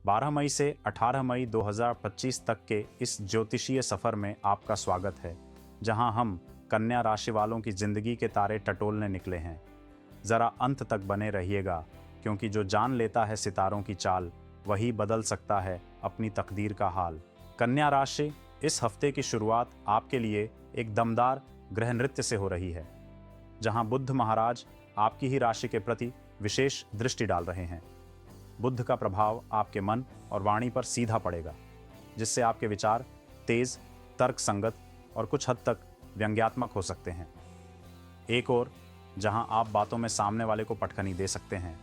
12 मई से 18 मई 2025 तक के इस ज्योतिषीय सफर में आपका स्वागत है, जहां हम कन्या राशि वालों की जिंदगी के तारे टटोलने निकले हैं। जरा अंत तक बने रहिएगा, क्योंकि जो जान लेता है सितारों की चाल, वही बदल सकता है अपनी तकदीर का हाल। कन्या राशि, इस हफ्ते की शुरुआत आपके लिए एक दमदार ग्रह नृत्य से हो रही है, जहां बुध महाराज आपकी ही राशि के प्रति विशेष दृष्टि डाल रहे हैं। बुध का प्रभाव आपके मन और वाणी पर सीधा पड़ेगा, जिससे आपके विचार तेज, तर्क संगत और कुछ हद तक व्यंग्यात्मक हो सकते हैं। एक ओर जहां आप बातों में सामने वाले को पटखनी दे सकते हैं,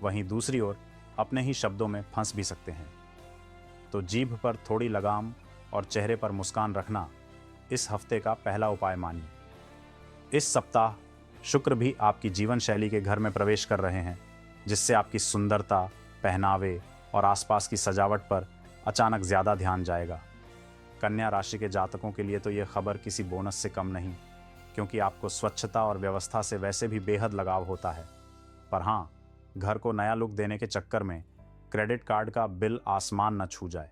वहीं दूसरी ओर अपने ही शब्दों में फंस भी सकते हैं। तो जीभ पर थोड़ी लगाम और चेहरे पर मुस्कान रखना इस हफ्ते का पहला उपाय मानिए। इस सप्ताह शुक्र भी आपकी जीवन शैली के घर में प्रवेश कर रहे हैं, जिससे आपकी सुंदरता, पहनावे और आसपास की सजावट पर अचानक ज्यादा ध्यान जाएगा। कन्या राशि के जातकों के लिए तो यह खबर किसी बोनस से कम नहीं, क्योंकि आपको स्वच्छता और व्यवस्था से वैसे भी बेहद लगाव होता है। पर हाँ, घर को नया लुक देने के चक्कर में क्रेडिट कार्ड का बिल आसमान न छू जाए,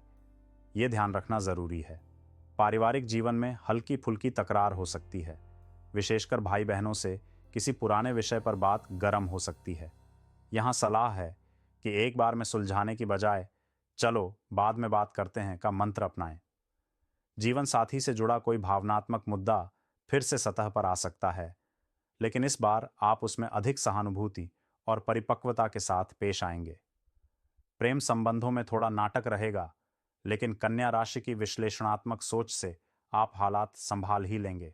ये ध्यान रखना जरूरी है। पारिवारिक जीवन में हल्की फुल्की तकरार हो सकती है, विशेषकर भाई बहनों से किसी पुराने विषय पर बात गर्म हो सकती है। यहाँ सलाह है कि एक बार में सुलझाने की बजाय चलो बाद में बात करते हैं का मंत्र अपनाएं। जीवन साथी से जुड़ा कोई भावनात्मक मुद्दा फिर से सतह पर आ सकता है, लेकिन इस बार आप उसमें अधिक सहानुभूति और परिपक्वता के साथ पेश आएंगे। प्रेम संबंधों में थोड़ा नाटक रहेगा, लेकिन कन्या राशि की विश्लेषणात्मक सोच से आप हालात संभाल ही लेंगे।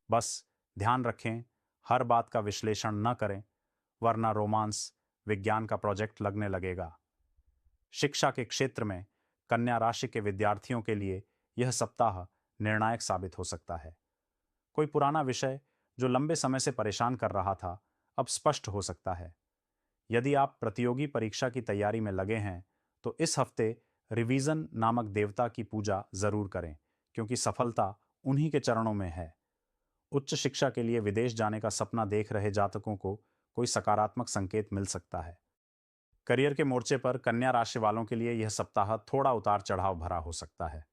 बस ध्यान रखें, हर बात का विश्लेषण न करें, वरना रोमांस विज्ञान का प्रोजेक्ट लगने लगेगा। शिक्षा के क्षेत्र में कन्या राशि के विद्यार्थियों के लिए यह सप्ताह निर्णायक साबित हो सकता है। कोई पुराना विषय जो लंबे समय से परेशान कर रहा था, अब स्पष्ट हो सकता है। यदि आप प्रतियोगी परीक्षा की तैयारी में लगे हैं, तो इस हफ्ते रिवीजन नामक देवता की पूजा जरूर करें, क्योंकि सफलता उन्हीं के चरणों में है। उच्च शिक्षा के लिए विदेश जाने का सपना देख रहे जातकों को कोई सकारात्मक संकेत मिल सकता है। करियर के मोर्चे पर कन्या राशि वालों के लिए यह सप्ताह थोड़ा उतार चढ़ाव भरा हो सकता है।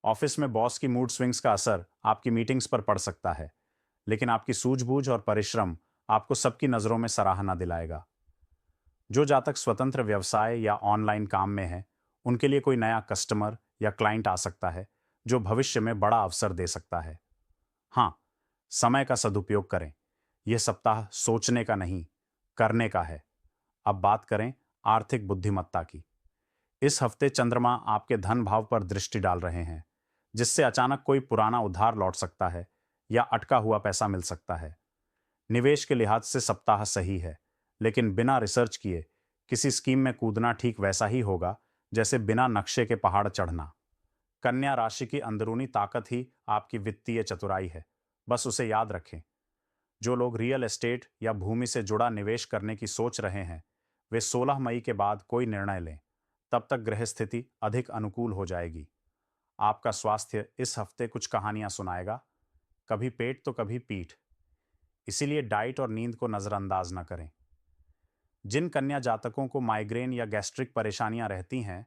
ऑफिस में बॉस की मूड स्विंग्स का असर आपकी मीटिंग्स पर पड़ सकता है, लेकिन आपकी सूझबूझ और परिश्रम आपको सबकी नजरों में सराहना दिलाएगा। जो जातक स्वतंत्र व्यवसाय या ऑनलाइन काम में है, उनके लिए कोई नया कस्टमर या क्लाइंट आ सकता है, जो भविष्य में बड़ा अवसर दे सकता है। हाँ, समय का सदुपयोग करें। यह सप्ताह सोचने का नहीं, करने का है। अब बात करें आर्थिक बुद्धिमत्ता की। इस हफ्ते चंद्रमा आपके धन भाव पर दृष्टि डाल रहे हैं, जिससे अचानक कोई पुराना उधार लौट सकता है या अटका हुआ पैसा मिल सकता है। निवेश के लिहाज से सप्ताह सही है, लेकिन बिना रिसर्च किए किसी स्कीम में कूदना ठीक वैसा ही होगा जैसे बिना नक्शे के पहाड़ चढ़ना। कन्या राशि की अंदरूनी ताकत ही आपकी वित्तीय चतुराई है, बस उसे याद रखें। जो लोग रियल एस्टेट या भूमि से जुड़ा निवेश करने की सोच रहे हैं, वे 16 मई के बाद कोई निर्णय लें, तब तक ग्रह स्थिति अधिक अनुकूल हो जाएगी। आपका स्वास्थ्य इस हफ्ते कुछ कहानियां सुनाएगा, कभी पेट तो कभी पीठ। इसीलिए डाइट और नींद को नजरअंदाज न करें। जिन कन्या जातकों को माइग्रेन या गैस्ट्रिक परेशानियां रहती हैं,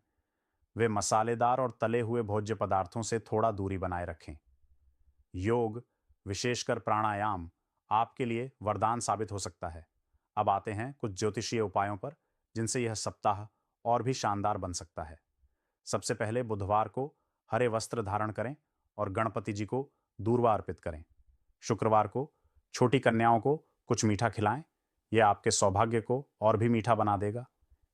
वे मसालेदार और तले हुए भोज्य पदार्थों से थोड़ा दूरी बनाए रखें। योग, विशेषकर प्राणायाम, आपके लिए वरदान साबित हो सकता है। अब आते हैं कुछ ज्योतिषीय उपायों पर, जिनसे यह सप्ताह और भी शानदार बन सकता है। सबसे पहले बुधवार को हरे वस्त्र धारण करें और गणपति जी को दूर्वा अर्पित करें। शुक्रवार को छोटी कन्याओं को कुछ मीठा खिलाएं, यह आपके सौभाग्य को और भी मीठा बना देगा।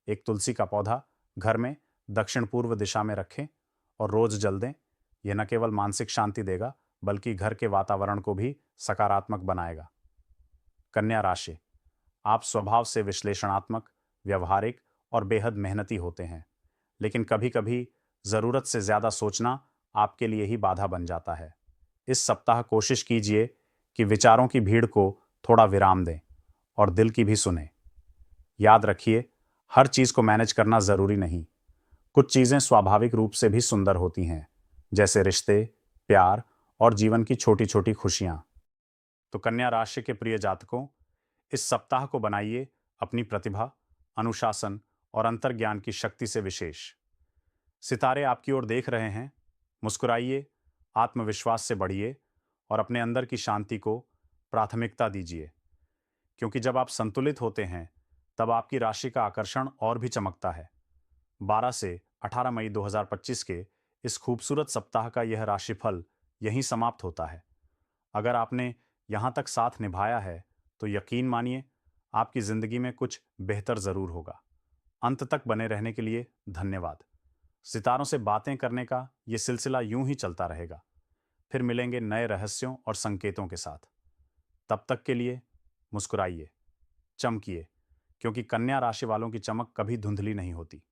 एक तुलसी का पौधा घर में दक्षिण पूर्व दिशा में रखें और रोज जल दें। यह न केवल मानसिक शांति देगा, बल्कि घर के वातावरण को भी सकारात्मक बनाएगा। कन्या राशि, आप स्वभाव से विश्लेषणात्मक, व्यवहारिक और बेहद मेहनती होते हैं, लेकिन कभी कभी जरूरत से ज्यादा सोचना आपके लिए ही बाधा बन जाता है। इस सप्ताह कोशिश कीजिए कि विचारों की भीड़ को थोड़ा विराम दें और दिल की भी सुने। याद रखिए, हर चीज को मैनेज करना जरूरी नहीं। कुछ चीजें स्वाभाविक रूप से भी सुंदर होती हैं, जैसे रिश्ते, प्यार और जीवन की छोटी छोटी खुशियां। तो कन्या राशि के प्रिय जातकों, इस सप्ताह को बनाइए अपनी प्रतिभा, अनुशासन और अंतर्ज्ञान की शक्ति से विशेष। सितारे आपकी ओर देख रहे हैं। मुस्कुराइए, आत्मविश्वास से बढ़िए और अपने अंदर की शांति को प्राथमिकता दीजिए, क्योंकि जब आप संतुलित होते हैं तब आपकी राशि का आकर्षण और भी चमकता है। 12 से 18 मई 2025 के इस खूबसूरत सप्ताह का यह राशिफल यहीं समाप्त होता है। अगर आपने यहाँ तक साथ निभाया है तो यकीन मानिए आपकी जिंदगी में कुछ बेहतर जरूर होगा। अंत तक बने रहने के लिए धन्यवाद। सितारों से बातें करने का ये सिलसिला यूं ही चलता रहेगा। फिर मिलेंगे नए रहस्यों और संकेतों के साथ। तब तक के लिए मुस्कुराइए, चमकिए, क्योंकि कन्या राशि वालों की चमक कभी धुंधली नहीं होती।